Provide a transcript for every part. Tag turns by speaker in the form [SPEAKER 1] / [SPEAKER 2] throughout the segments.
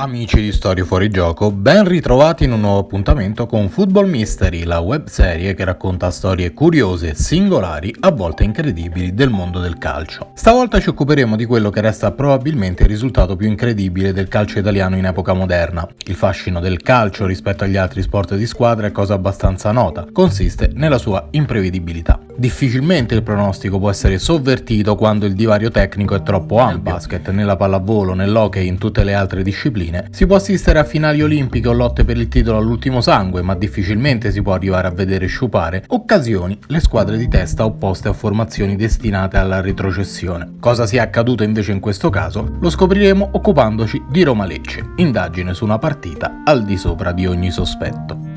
[SPEAKER 1] Amici di Storie Fuori Gioco, ben ritrovati in un nuovo appuntamento con Football Mystery, la webserie che racconta storie curiose, singolari, a volte incredibili del mondo del calcio. Stavolta ci occuperemo di quello che resta probabilmente il risultato più incredibile del calcio italiano in epoca moderna. Il fascino del calcio rispetto agli altri sport di squadra è cosa abbastanza nota, consiste nella sua imprevedibilità. Difficilmente il pronostico può essere sovvertito quando il divario tecnico è troppo ampio. Nel basket, nella pallavolo, nell'hockey e in tutte le altre discipline si può assistere a finali olimpiche o lotte per il titolo all'ultimo sangue, ma difficilmente si può arrivare a vedere sciupare occasioni le squadre di testa opposte a formazioni destinate alla retrocessione. Cosa sia accaduto invece in questo caso lo scopriremo occupandoci di Roma-Lecce, indagine su una partita al di sopra di ogni sospetto.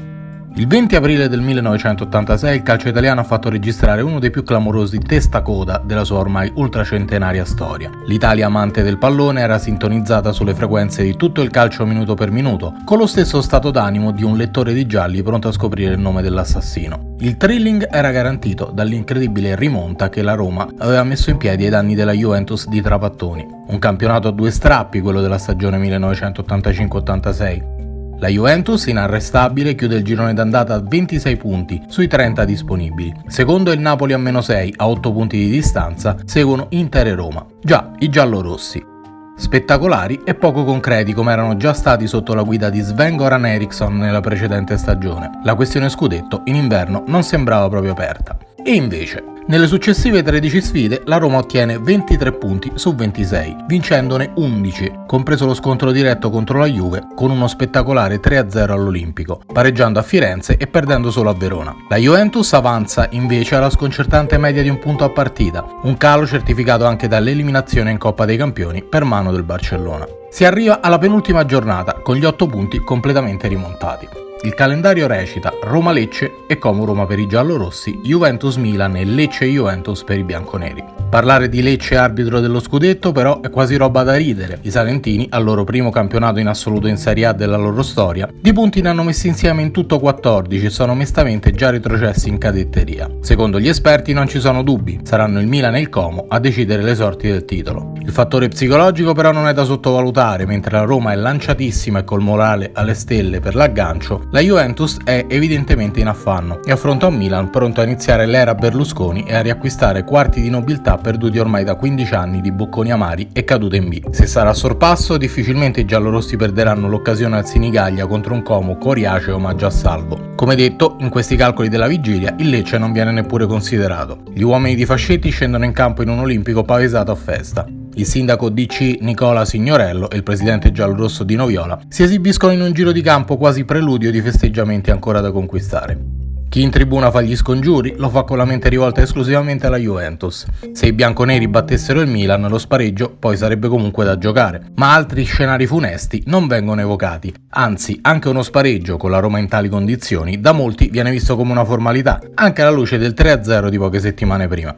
[SPEAKER 1] Il 20 aprile del 1986 il calcio italiano ha fatto registrare uno dei più clamorosi testacoda della sua ormai ultracentenaria storia. L'Italia amante del pallone era sintonizzata sulle frequenze di tutto il calcio minuto per minuto, con lo stesso stato d'animo di un lettore di gialli pronto a scoprire il nome dell'assassino. Il thrilling era garantito dall'incredibile rimonta che la Roma aveva messo in piedi ai danni della Juventus di Trapattoni. Un campionato a due strappi, quello della stagione 1985-86. La Juventus, inarrestabile, chiude il girone d'andata a 26 punti sui 30 disponibili. Secondo il Napoli a -6, a 8 punti di distanza, seguono Inter e Roma. Già, i giallorossi. Spettacolari e poco concreti come erano già stati sotto la guida di Sven-Goran Eriksson nella precedente stagione. La questione scudetto in inverno non sembrava proprio aperta. E invece, nelle successive 13 sfide la Roma ottiene 23 punti su 26, vincendone 11, compreso lo scontro diretto contro la Juve con uno spettacolare 3-0 all'Olimpico, pareggiando a Firenze e perdendo solo a Verona. La Juventus avanza invece alla sconcertante media di un punto a partita, un calo certificato anche dall'eliminazione in Coppa dei Campioni per mano del Barcellona. Si arriva alla penultima giornata con gli 8 punti completamente rimontati. Il calendario recita Roma-Lecce e Como-Roma per i giallorossi, Juventus-Milan e Lecce-Juventus per i bianconeri. Parlare di Lecce arbitro dello scudetto però è quasi roba da ridere. I salentini, al loro primo campionato in assoluto in Serie A della loro storia, di punti ne hanno messi insieme in tutto 14 e sono onestamente già retrocessi in cadetteria. Secondo gli esperti non ci sono dubbi, saranno il Milan e il Como a decidere le sorti del titolo. Il fattore psicologico però non è da sottovalutare, mentre la Roma è lanciatissima e col morale alle stelle per l'aggancio, la Juventus è evidentemente in affanno e affronta un Milan pronto a iniziare l'era Berlusconi e a riacquistare quarti di nobiltà perduti ormai da 15 anni di bocconi amari e cadute in B. Se sarà a sorpasso, difficilmente i giallorossi perderanno l'occasione al Sinigaglia contro un Como coriaceo ma già salvo. Come detto, in questi calcoli della vigilia il Lecce non viene neppure considerato. Gli uomini di Fascetti scendono in campo in un Olimpico pavesato a festa. Il sindaco DC Nicola Signorello e il presidente giallorosso Dino Viola si esibiscono in un giro di campo quasi preludio di festeggiamenti ancora da conquistare. Chi in tribuna fa gli scongiuri lo fa con la mente rivolta esclusivamente alla Juventus. Se i bianconeri battessero il Milan, lo spareggio poi sarebbe comunque da giocare, ma altri scenari funesti non vengono evocati. Anzi, anche uno spareggio con la Roma in tali condizioni da molti viene visto come una formalità, anche alla luce del 3-0 di poche settimane prima.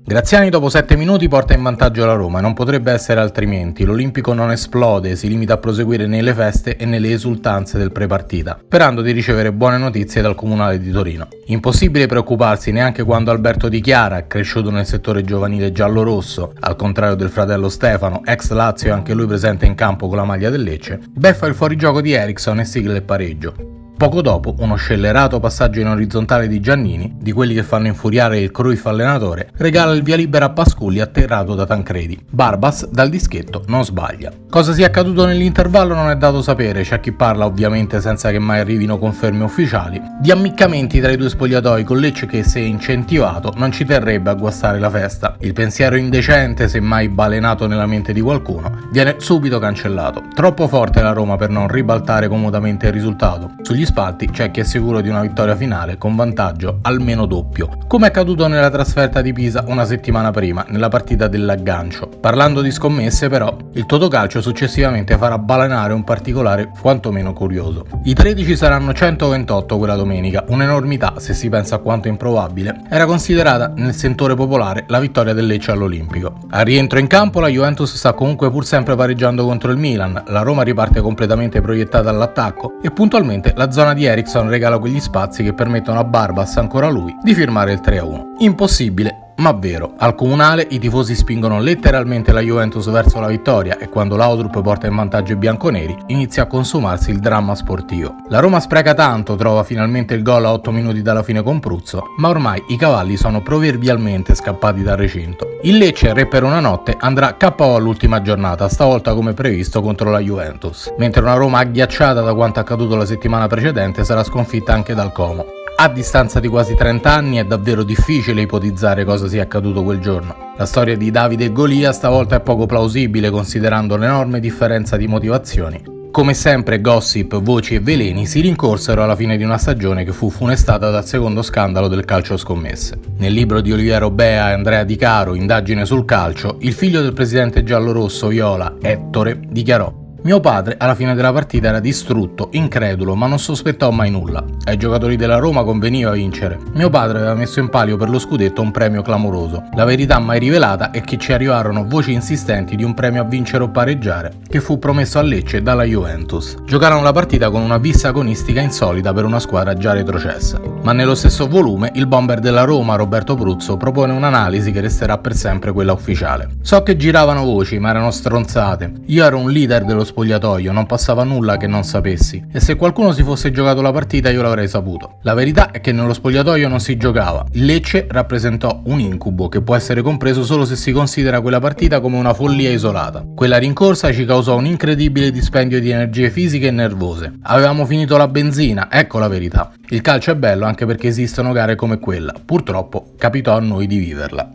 [SPEAKER 1] Graziani dopo 7 minuti porta in vantaggio la Roma e non potrebbe essere altrimenti. L'Olimpico non esplode, si limita a proseguire nelle feste e nelle esultanze del prepartita, sperando di ricevere buone notizie dal Comunale di Torino. Impossibile preoccuparsi neanche quando Alberto Di Chiara, cresciuto nel settore giovanile giallo-rosso, al contrario del fratello Stefano, ex Lazio e anche lui presente in campo con la maglia del Lecce, beffa il fuorigioco di Eriksson e sigla il pareggio. Poco dopo, uno scellerato passaggio in orizzontale di Giannini, di quelli che fanno infuriare il Cruyff allenatore, regala il via libera a Pasculli atterrato da Tancredi. Barbas dal dischetto non sbaglia. Cosa sia accaduto nell'intervallo non è dato sapere, c'è chi parla ovviamente senza che mai arrivino conferme ufficiali, di ammiccamenti tra i due spogliatoi con Lecce che, se incentivato, non ci terrebbe a guastare la festa. Il pensiero indecente, semmai balenato nella mente di qualcuno, viene subito cancellato. Troppo forte la Roma per non ribaltare comodamente il risultato. Sugli spalti c'è chi è sicuro di una vittoria finale con vantaggio almeno doppio, come è accaduto nella trasferta di Pisa una settimana prima, nella partita dell'aggancio. Parlando di scommesse però, il Totocalcio successivamente farà balenare un particolare quantomeno curioso. I 13 saranno 128 quella domenica, un'enormità se si pensa a quanto improbabile era considerata nel sentore popolare la vittoria del Lecce all'Olimpico. Al rientro in campo la Juventus sta comunque pur sempre pareggiando contro il Milan, la Roma riparte completamente proiettata all'attacco e puntualmente la zona di Eriksson regala quegli spazi che permettono a Barbas, ancora lui, di firmare il 3-1. Impossibile ma vero. Al Comunale i tifosi spingono letteralmente la Juventus verso la vittoria e quando l'Audrup porta in vantaggio i bianconeri inizia a consumarsi il dramma sportivo. La Roma spreca tanto, trova finalmente il gol a 8 minuti dalla fine con Pruzzo, ma ormai i cavalli sono proverbialmente scappati dal recinto. Il Lecce, re per una notte, andrà KO all'ultima giornata, stavolta come previsto contro la Juventus, mentre una Roma agghiacciata da quanto accaduto la settimana precedente sarà sconfitta anche dal Como. A distanza di quasi 30 anni è davvero difficile ipotizzare cosa sia accaduto quel giorno. La storia di Davide e Golia stavolta è poco plausibile considerando l'enorme differenza di motivazioni. Come sempre gossip, voci e veleni si rincorsero alla fine di una stagione che fu funestata dal secondo scandalo del calcio scommesse. Nel libro di Oliviero Bea e Andrea Di Caro, Indagine sul calcio, il figlio del presidente giallorosso Viola, Ettore, dichiarò: mio padre alla fine della partita era distrutto, incredulo, ma non sospettò mai nulla. Ai giocatori della Roma conveniva vincere. Mio padre aveva messo in palio per lo scudetto un premio clamoroso. La verità mai rivelata è che ci arrivarono voci insistenti di un premio a vincere o pareggiare, che fu promesso a Lecce dalla Juventus. Giocarono la partita con una vista agonistica insolita per una squadra già retrocessa. Ma nello stesso volume il bomber della Roma, Roberto Pruzzo, propone un'analisi che resterà per sempre quella ufficiale. So che giravano voci, ma erano stronzate. Io ero un leader dello spogliatoio, non passava nulla che non sapessi, e se qualcuno si fosse giocato la partita io l'avrei saputo. La verità è che nello spogliatoio non si giocava. Il Lecce rappresentò un incubo che può essere compreso solo se si considera quella partita come una follia isolata. Quella rincorsa ci causò un incredibile dispendio di energie fisiche e nervose. Avevamo finito la benzina, ecco la verità. Il calcio è bello anche perché esistono gare come quella. Purtroppo capitò a noi di viverla.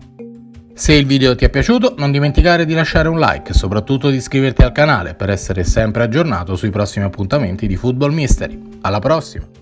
[SPEAKER 1] Se il video ti è piaciuto non dimenticare di lasciare un like e soprattutto di iscriverti al canale per essere sempre aggiornato sui prossimi appuntamenti di Football Mystery. Alla prossima!